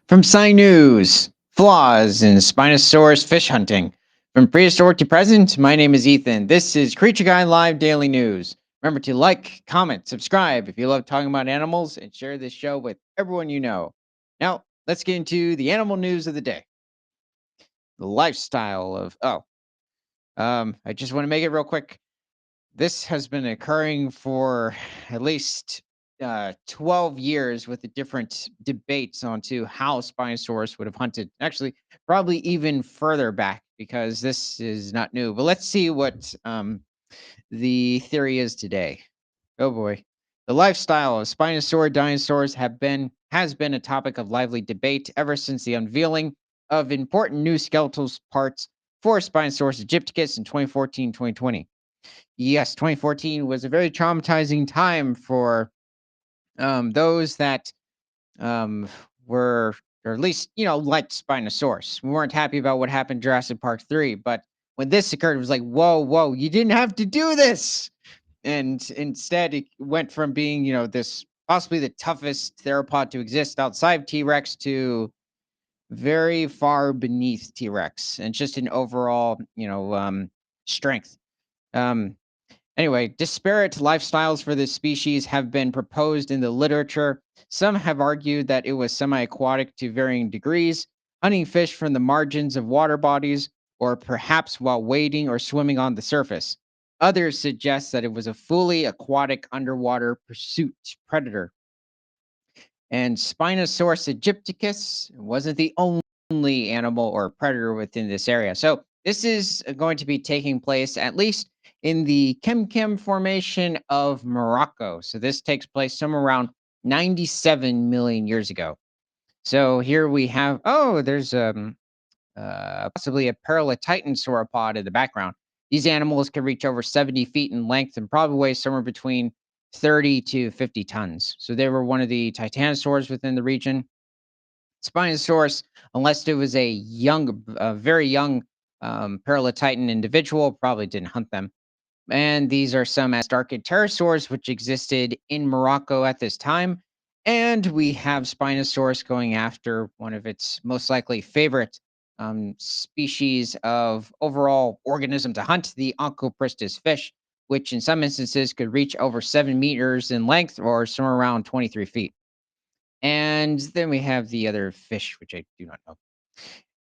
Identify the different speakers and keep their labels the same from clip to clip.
Speaker 1: From Sci News, flaws in Spinosaurus fish hunting. From prehistoric to present, my name is Ethan. This is Creature Guy Live Daily News. Remember to like, comment, subscribe if you love talking about animals, and share this show with everyone you know. Now, let's get into the animal news of the day. The lifestyle of, I just want to make it real quick. This has been occurring for at least 12 years with the different debates onto how Spinosaurus would have hunted. Actually, probably even further back because this is not new. But let's see what the theory is today. Oh boy. The lifestyle of Spinosaur dinosaurs has been a topic of lively debate ever since the unveiling of important new skeletal parts for Spinosaurus aegypticus in 2014-2020. Yes, 2014 was a very traumatizing time for those that um, were, or at least, liked Spinosaurus. We weren't happy about what happened in Jurassic Park 3, but when this occurred, it was like, whoa, whoa, you didn't have to do this. And instead, it went from being, this possibly the toughest theropod to exist outside of T Rex to very far beneath T Rex and just an overall, strength. Um, Anyway, disparate lifestyles for this species have been proposed in the literature. Some have argued that it was semi aquatic to varying degrees, hunting fish from the margins of water bodies, or perhaps while wading or swimming on the surface. Others suggest that it was a fully aquatic underwater pursuit predator. And Spinosaurus aegypticus wasn't the only animal or predator within this area. So this is going to be taking place at least in the Kemkem Formation of Morocco. So this takes place somewhere around 97 million years ago. So here we have, there's possibly a paralotitan sauropod in the background. These animals can reach over 70 feet in length and probably weigh somewhere between 30 to 50 tons. So they were one of the titanosaurs within the region. Spinosaurus, unless it was a very young paralotitan individual, probably didn't hunt them. And these are some as dark pterosaurs, which existed in Morocco at this time. And we have Spinosaurus going after one of its most likely favorite species of overall organism to hunt, the Onchopristis fish, which in some instances could reach over 7 meters in length or somewhere around 23 feet. And then we have the other fish, which I do not know.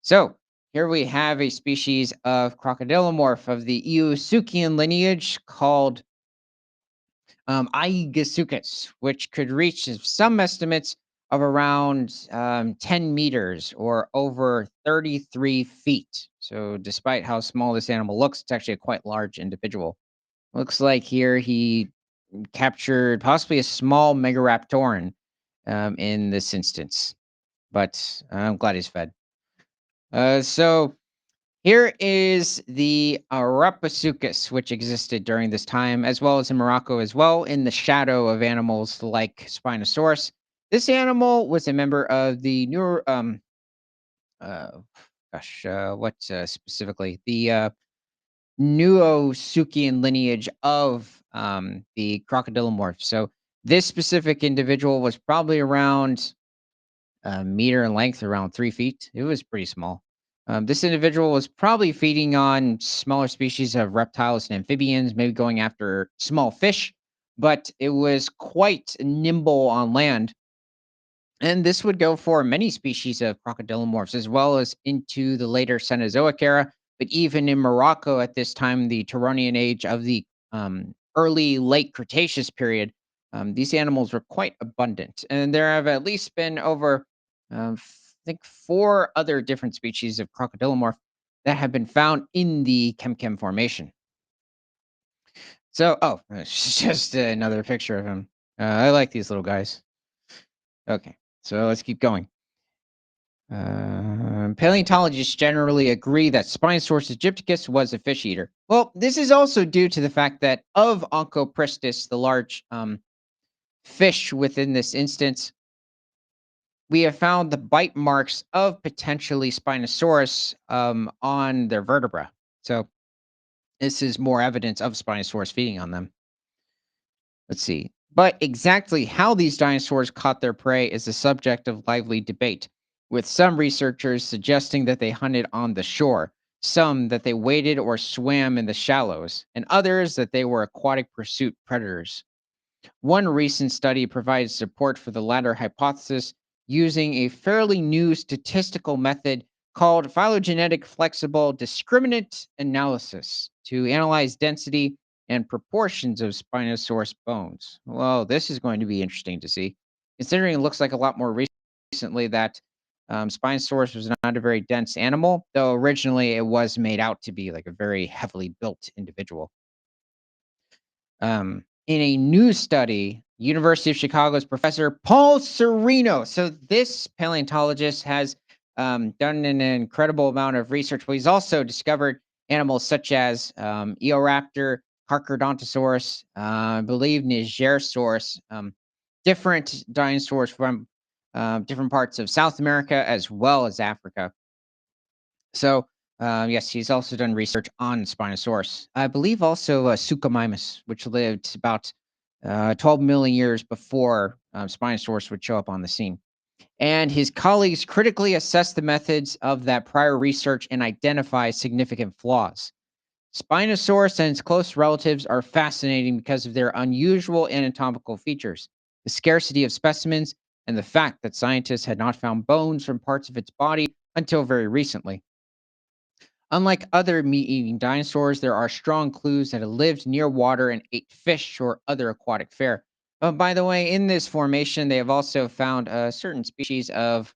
Speaker 1: So here we have a species of crocodilomorph of the Eosuchian lineage called Aigasuchus, which could reach some estimates of around 10 meters or over 33 feet. So, despite how small this animal looks, it's actually a quite large individual. Looks like here he captured possibly a small Megaraptoran in this instance, but I'm glad he's fed. So, here is the Arapasuchus, which existed during this time, as well as in Morocco, as well, in the shadow of animals like Spinosaurus. This animal was a member of the uh, what specifically? The Nuosuchian lineage of the crocodilomorph. So this specific individual was probably around a meter in length, around 3 feet. It was pretty small. This individual was probably feeding on smaller species of reptiles and amphibians, maybe going after small fish, but it was quite nimble on land. And this would go for many species of crocodilomorphs, as well as into the later Cenozoic era. But even in Morocco at this time, the Turonian age of the early late Cretaceous period, these animals were quite abundant. And there have at least been over, I think, four other different species of crocodilomorph that have been found in the Kemkem Formation. So, it's just another picture of him. I like these little guys. Okay, so let's keep going. Paleontologists generally agree that Spinosaurus aegypticus was a fish eater. Well, this is also due to the fact that of Onchopristis, the large fish within this instance, we have found the bite marks of potentially Spinosaurus on their vertebra. So this is more evidence of Spinosaurus feeding on them. Let's see. But exactly how these dinosaurs caught their prey is the subject of lively debate. with some researchers suggesting that they hunted on the shore, some that they waded or swam in the shallows, and others that they were aquatic pursuit predators. One recent study provides support for the latter hypothesis using a fairly new statistical method called phylogenetic flexible discriminant analysis to analyze density and proportions of Spinosaurus bones. Well, this is going to be interesting to see, considering it looks like a lot more recently that Spinosaurus was not a very dense animal, though originally it was made out to be like a very heavily built individual. In a new study, University of Chicago's Professor Paul Sereno. So this paleontologist has done an incredible amount of research, but he's also discovered animals such as Eoraptor, Carcharodontosaurus, I believe Nigersaurus, different dinosaurs from different parts of South America as well as Africa. So, yes, he's also done research on Spinosaurus. I believe also Suchomimus, which lived about 12 million years before Spinosaurus would show up on the scene. And his colleagues critically assessed the methods of that prior research and identify significant flaws. Spinosaurus and its close relatives are fascinating because of their unusual anatomical features, the scarcity of specimens, and the fact that scientists had not found bones from parts of its body until very recently. Unlike other meat eating dinosaurs, there are strong clues that it lived near water and ate fish or other aquatic fare. By the way, in this formation, they have also found a certain species of,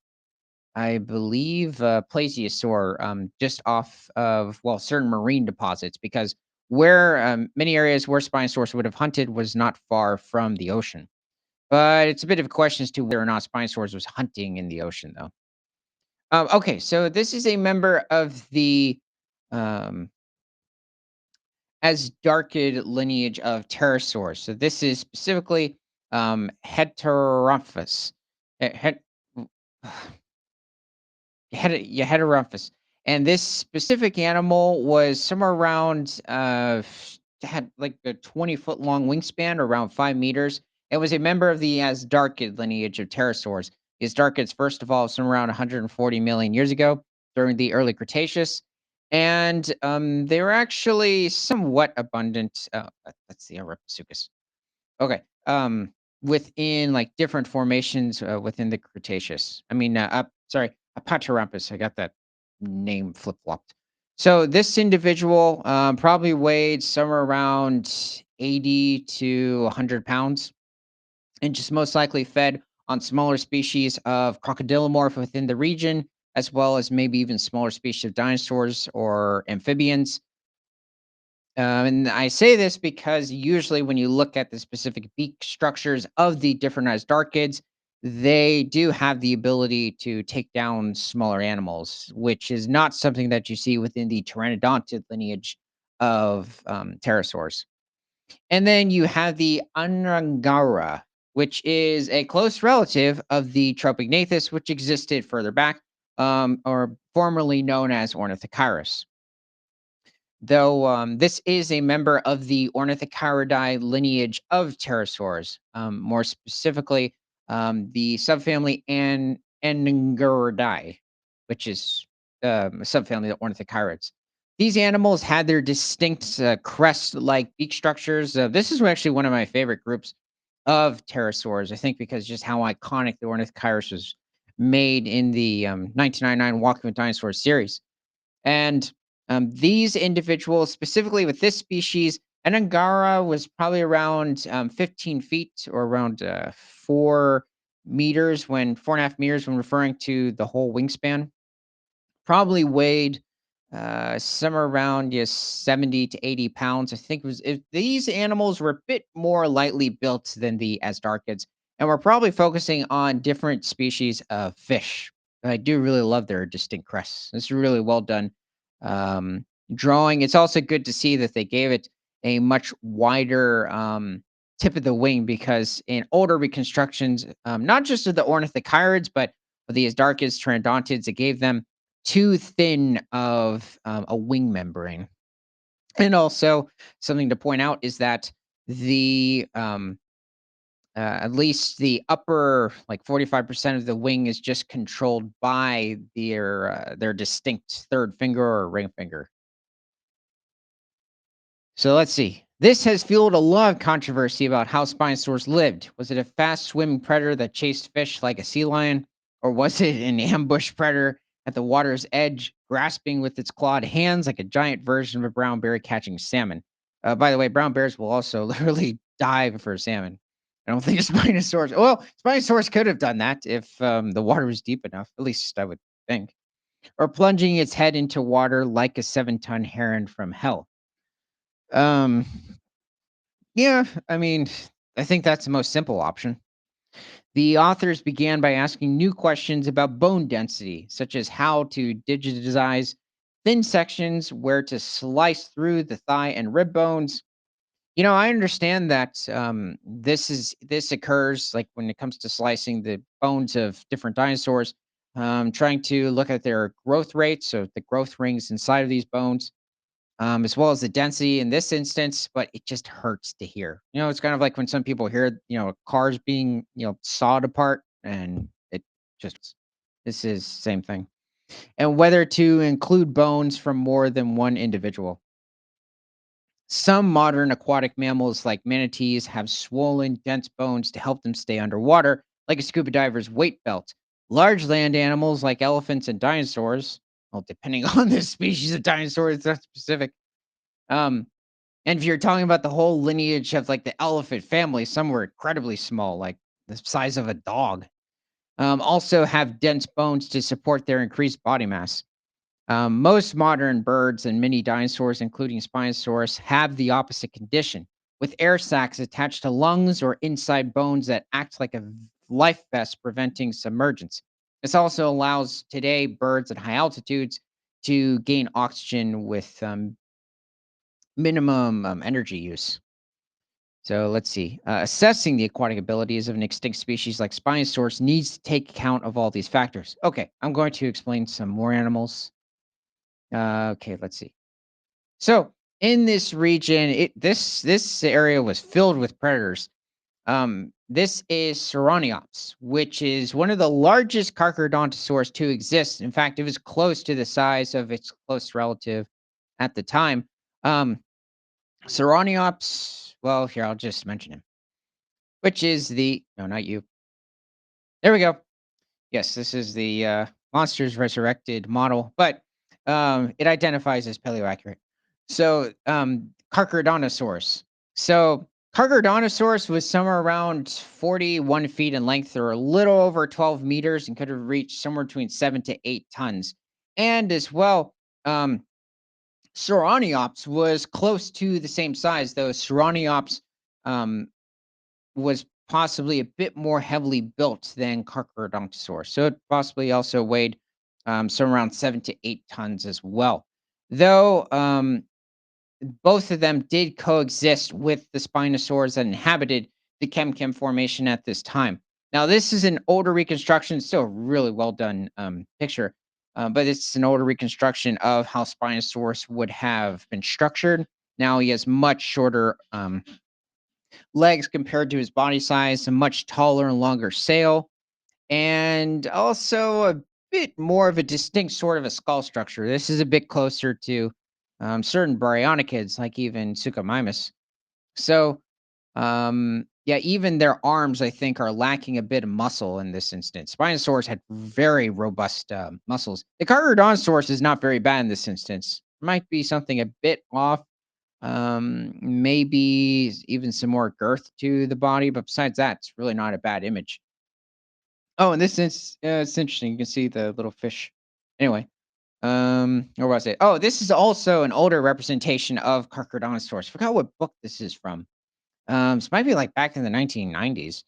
Speaker 1: I believe, plesiosaur just off of, well, certain marine deposits, because where many areas where Spinosaurus would have hunted was not far from the ocean. But it's a bit of a question as to whether or not Spinosaurus was hunting in the ocean, though. Okay, so this is a member of the um, Asdarchid lineage of pterosaurs. So this is specifically Heterophus. Het- Heterophus. And this specific animal was somewhere around had like a 20-foot long wingspan, around 5 meters. It was a member of the Asdarchid lineage of pterosaurs. The Asdarchids first evolved somewhere around 140 million years ago during the early Cretaceous. And they were actually somewhat abundant. That's the Erypsuchus. Okay. Within like different formations within the Cretaceous. I mean, sorry, Apatyrampus. I got that name flip flopped. So this individual probably weighed somewhere around 80 to 100 pounds and just most likely fed on smaller species of crocodilomorph within the region, as well as maybe even smaller species of dinosaurs or amphibians. And I say this because usually when you look at the specific beak structures of the different Asdarchids, they do have the ability to take down smaller animals, which is not something that you see within the pteranodonted lineage of pterosaurs. And then you have the Anrangara, which is a close relative of the Tropignathus, which existed further back, or formerly known as Ornithochirus. Though this is a member of the Ornithochiridae lineage of pterosaurs, more specifically the subfamily Ananguridae, which is a subfamily of ornithochirids. These animals had their distinct crest-like beak structures. This is actually one of my favorite groups of pterosaurs, I think, because just how iconic the Ornithochirus was made in the 1999 Walking with Dinosaurs series. And these individuals, specifically with this species, an Angara was probably around 15 feet or around 4 meters, when 4.5 meters when referring to the whole wingspan. Probably weighed somewhere around 70 to 80 pounds. I think it was if these animals were a bit more lightly built than the Asdarchids, and we're probably focusing on different species of fish. I do really love their distinct crests. This is really well done drawing. It's also good to see that they gave it a much wider tip of the wing, because in older reconstructions, not just of the ornithochirids, but of the Asdarchids, pteranodontids, it gave them too thin of a wing membrane. And also, something to point out is that the At least the upper, like 45% of the wing is just controlled by their distinct third finger or ring finger. So let's see. This has fueled a lot of controversy about how Spinosaurus lived. Was it a fast swimming predator that chased fish like a sea lion? Or was it an ambush predator at the water's edge, grasping with its clawed hands like a giant version of a brown bear catching salmon? By the way, brown bears will also literally dive for salmon. I don't think a Spinosaurus. Well, Spinosaurus could have done that if the water was deep enough. At least I would think. Or plunging its head into water like a 7-ton heron from hell. Um, yeah, I mean, I think that's the most simple option. The authors began by asking new questions about bone density, such as how to digitize thin sections, where to slice through the thigh and rib bones. I understand that this occurs like when it comes to slicing the bones of different dinosaurs, trying to look at their growth rates, so the growth rings inside of these bones, as well as the density in this instance, but it just hurts to hear. It's kind of like when some people hear, cars being, sawed apart, and it just, this is same thing. And whether to include bones from more than one individual. Some modern aquatic mammals, like manatees, have swollen, dense bones to help them stay underwater, like a scuba diver's weight belt. Large land animals, like elephants and dinosaurs, well, depending on the species of dinosaurs, that's specific. Um, and if you're talking about the whole lineage of like the elephant family, some were incredibly small, like the size of a dog. Also have dense bones to support their increased body mass. Most modern birds and many dinosaurs, including Spinosaurus, have the opposite condition, with air sacs attached to lungs or inside bones that act like a life vest, preventing submergence. This also allows today birds at high altitudes to gain oxygen with minimum energy use. So let's see. Assessing the aquatic abilities of an extinct species like Spinosaurus needs to take account of all these factors. Okay, I'm going to explain some more animals. Okay, let's see. So in this region, this area was filled with predators. This is Cerroniops, which is one of the largest carcharodontosaurs to exist. In fact, it was close to the size of its close relative at the time. Um, Cerroniops, well, here, I'll just mention him, which is the no, not you. There we go. Yes, this is the Monsters Resurrected model, but it identifies as paleoaccurate. So, Carcharodontosaurus. So, Carcharodontosaurus was somewhere around 41 feet in length, or a little over 12 meters, and could have reached somewhere between 7 to 8 tons. And as well, um, Cerroniops was close to the same size, though Cerroniops um, was possibly a bit more heavily built than Carcharodontosaurus. So it possibly also weighed somewhere around 7 to 8 tons as well. Though both of them did coexist with the Spinosaurs that inhabited the Chemchem Formation at this time. Now, this is an older reconstruction, still a really well done picture, but it's an older reconstruction of how Spinosaurus would have been structured. Now he has much shorter legs compared to his body size, a much taller and longer sail, and also a bit more of a distinct sort of a skull structure. This is a bit closer to certain baryonychids, like even Suchomimus. So, yeah, even their arms, I think, are lacking a bit of muscle in this instance. Spinosaurus had very robust muscles. The Carcharodontosaurus is not very bad in this instance. Might be something a bit off, maybe even some more girth to the body, but besides that, it's really not a bad image. Oh, and this is it's interesting. You can see the little fish. Anyway, where was it? Oh, this is also an older representation of Carcharodontosaurus. Forgot what book this is from. This might be like back in the 1990s.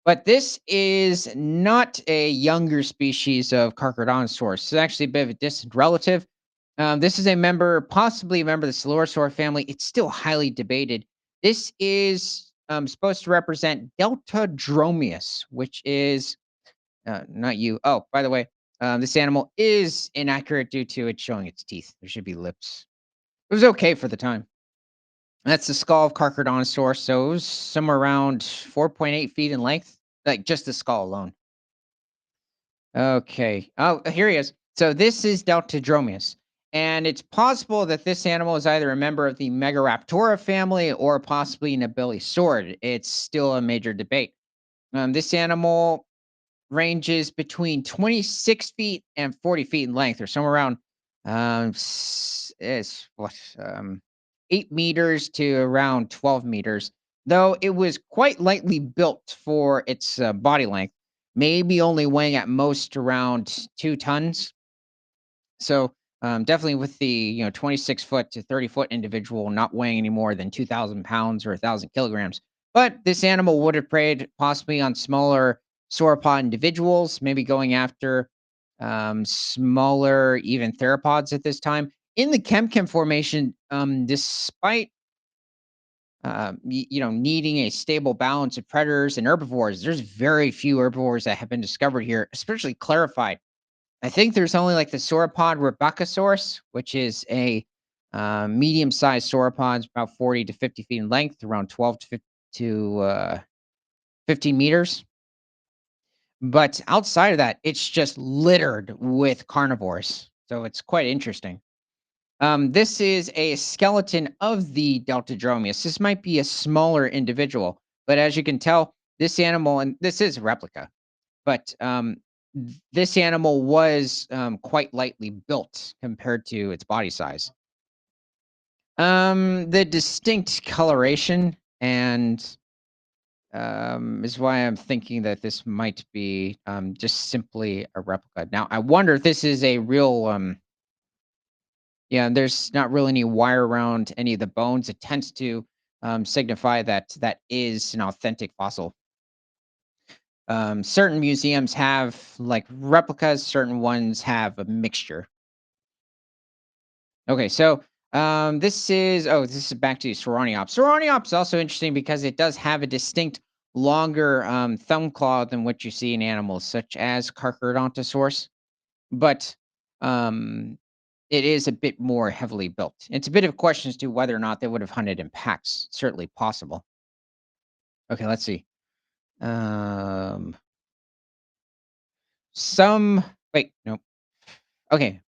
Speaker 1: But this is not a younger species of Carcharodontosaurus. It's actually a bit of a distant relative. This is a member, possibly a member of the Coelurosaur family. It's still highly debated. This is supposed to represent Delta Dromius, which is not you. Oh, by the way, this animal is inaccurate due to it showing its teeth. There should be lips. It was okay for the time. That's the skull of Carcharodontosaurus, so it was somewhere around 4.8 feet in length, like just the skull alone. Okay. Oh, here he is. So this is Deltadromeus, and it's possible that this animal is either a member of the Megaraptora family or possibly an abelisaurid. It's still a major debate. This animal ranges between 26 feet and 40 feet in length, or somewhere around it's what 8 meters to around 12 meters. Though it was quite lightly built for its body length, maybe only weighing at most around 2 tons. So definitely with the 26 foot to 30 foot individual not weighing any more than 2,000 pounds or 1,000 kilograms. But this animal would have preyed possibly on smaller sauropod individuals, maybe going after smaller even theropods at this time. In the Chemchem formation, despite needing a stable balance of predators and herbivores, there's very few herbivores that have been discovered here, especially clarified. I think there's only like the sauropod Rebeccasaurus, which is a medium-sized sauropod, about 40 to 50 feet in length, around 12 to 15 meters. But outside of that, it's just littered with carnivores. So it's quite interesting. This is a skeleton of the Deltadromeus. This might be a smaller individual, but as you can tell, this animal, and this is a replica, but this animal was quite lightly built compared to its body size. The distinct coloration and is why I'm thinking that this might be just simply a replica. Now, I wonder if this is a real. Yeah, there's not really any wire around any of the bones. It tends to signify that that is an authentic fossil. Certain museums have like replicas, certain ones have a mixture. Okay, so this is back to Sauroniops. Sauroniops is also interesting because it does have a distinct longer thumb claw than what you see in animals such as Carcharodontosaurus, but um it is a bit more heavily built. It's a bit of a question as to whether or not they would have hunted in packs. Certainly possible. Okay, let's see. Um some wait, no. Okay,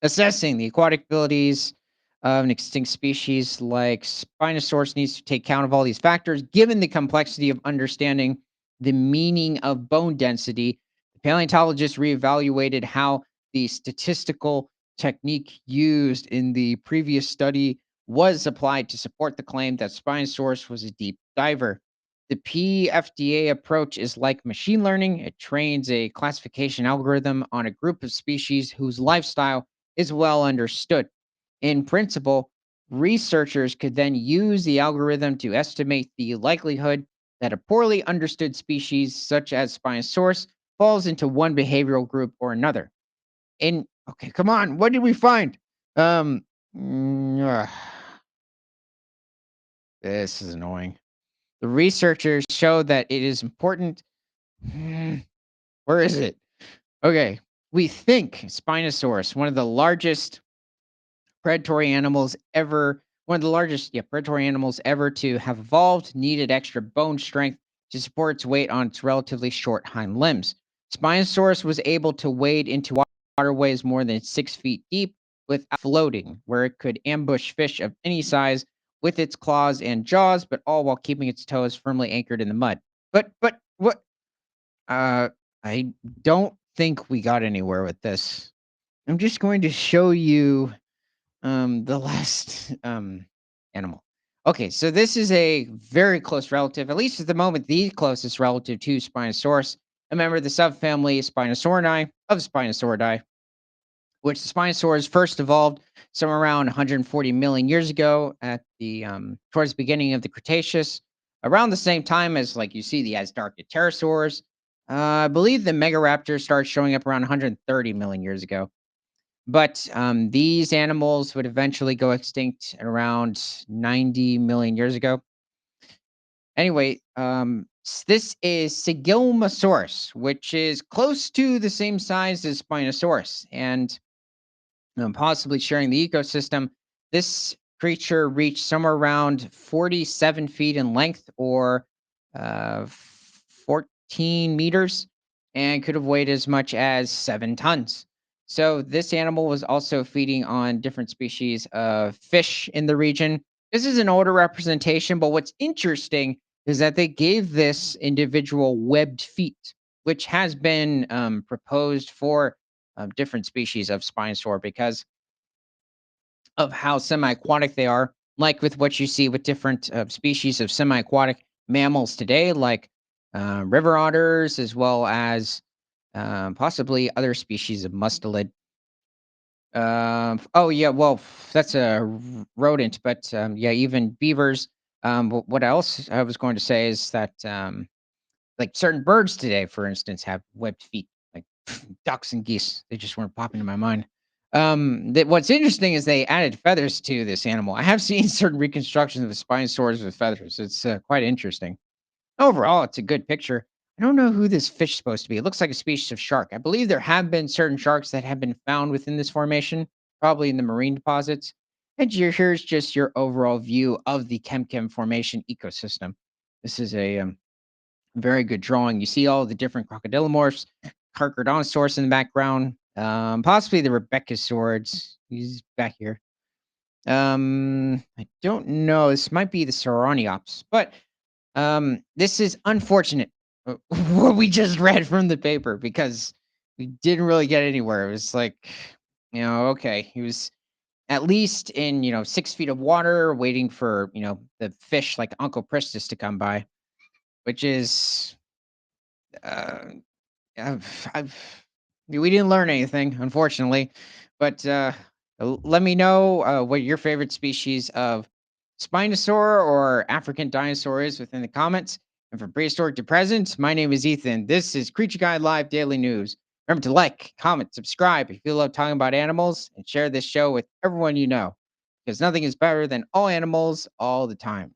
Speaker 1: assessing the aquatic abilities of an extinct species like Spinosaurus needs to take count of all these factors. Given the complexity of understanding the meaning of bone density, the paleontologists reevaluated how the statistical technique used in the previous study was applied to support the claim that Spinosaurus was a deep diver. The PFDA approach is like machine learning. It trains a classification algorithm on a group of species whose lifestyle is well understood. In principle, researchers could then use the algorithm to estimate the likelihood that a poorly understood species, such as Spinosaurus, falls into one behavioral group or another. In okay, come on, what did we find? Um, ugh, this is annoying. The researchers show that it is important. Where is it? Okay, we think Spinosaurus, one of the largest, yeah, predatory animals ever to have evolved, needed extra bone strength to support its weight on its relatively short hind limbs. Spinosaurus was able to wade into waterways more than 6 feet deep without floating, where it could ambush fish of any size with its claws and jaws, but all while keeping its toes firmly anchored in the mud. But what? Uh, I don't think we got anywhere with this. I'm just going to show you the last animal. Okay, so this is a very close relative, at least at the moment, the closest relative to Spinosaurus, a member of the subfamily Spinosauridae of Spinosauridae, which the Spinosaurs first evolved somewhere around 140 million years ago at the towards the beginning of the Cretaceous, around the same time as like you see the Asdartic pterosaurs. I believe the Megaraptors started showing up around 130 million years ago. But these animals would eventually go extinct at around 90 million years ago. Anyway, this is Sigilmosaurus, which is close to the same size as Spinosaurus and possibly sharing the ecosystem. This creature reached somewhere around 47 feet in length or 14 meters and could have weighed as much as 7 tons. So, this animal was also feeding on different species of fish in the region. This is an older representation, but what's interesting is that they gave this individual webbed feet, which has been proposed for different species of Spinosaur because of how semi-aquatic they are, like with what you see with different species of semi-aquatic mammals today, like river otters, as well as possibly other species of mustelid. Oh yeah, well that's a rodent, but yeah, even beavers. What else I was going to say is that like certain birds today, for instance, have webbed feet, like ducks and geese. They just weren't popping in my mind. That what's interesting is they added feathers to this animal. I have seen certain reconstructions of Spinosaurus with feathers. It's quite interesting. Overall, it's a good picture. I don't know who this fish is supposed to be. It looks like a species of shark. I believe there have been certain sharks that have been found within this formation, probably in the marine deposits. And here's just your overall view of the Chemchem Formation ecosystem. This is a very good drawing. You see all the different crocodilomorphs, Carcharodontosaurus in the background, possibly the Rebeccasaurids. He's back here. I don't know. This might be the Sauroniops, but this is unfortunate. What we just read from the paper because we didn't really get anywhere. It was like, okay, he was at least in 6 feet of water, waiting for the fish like Uncle Pristus to come by, which is uh, we didn't learn anything, unfortunately. But let me know what your favorite species of Spinosaur or African dinosaur is within the comments. And from prehistoric to present, my name is Ethan. This is Creature Guy Live Daily News. Remember to like, comment, subscribe if you love talking about animals, and share this show with everyone you know, because nothing is better than all animals all the time.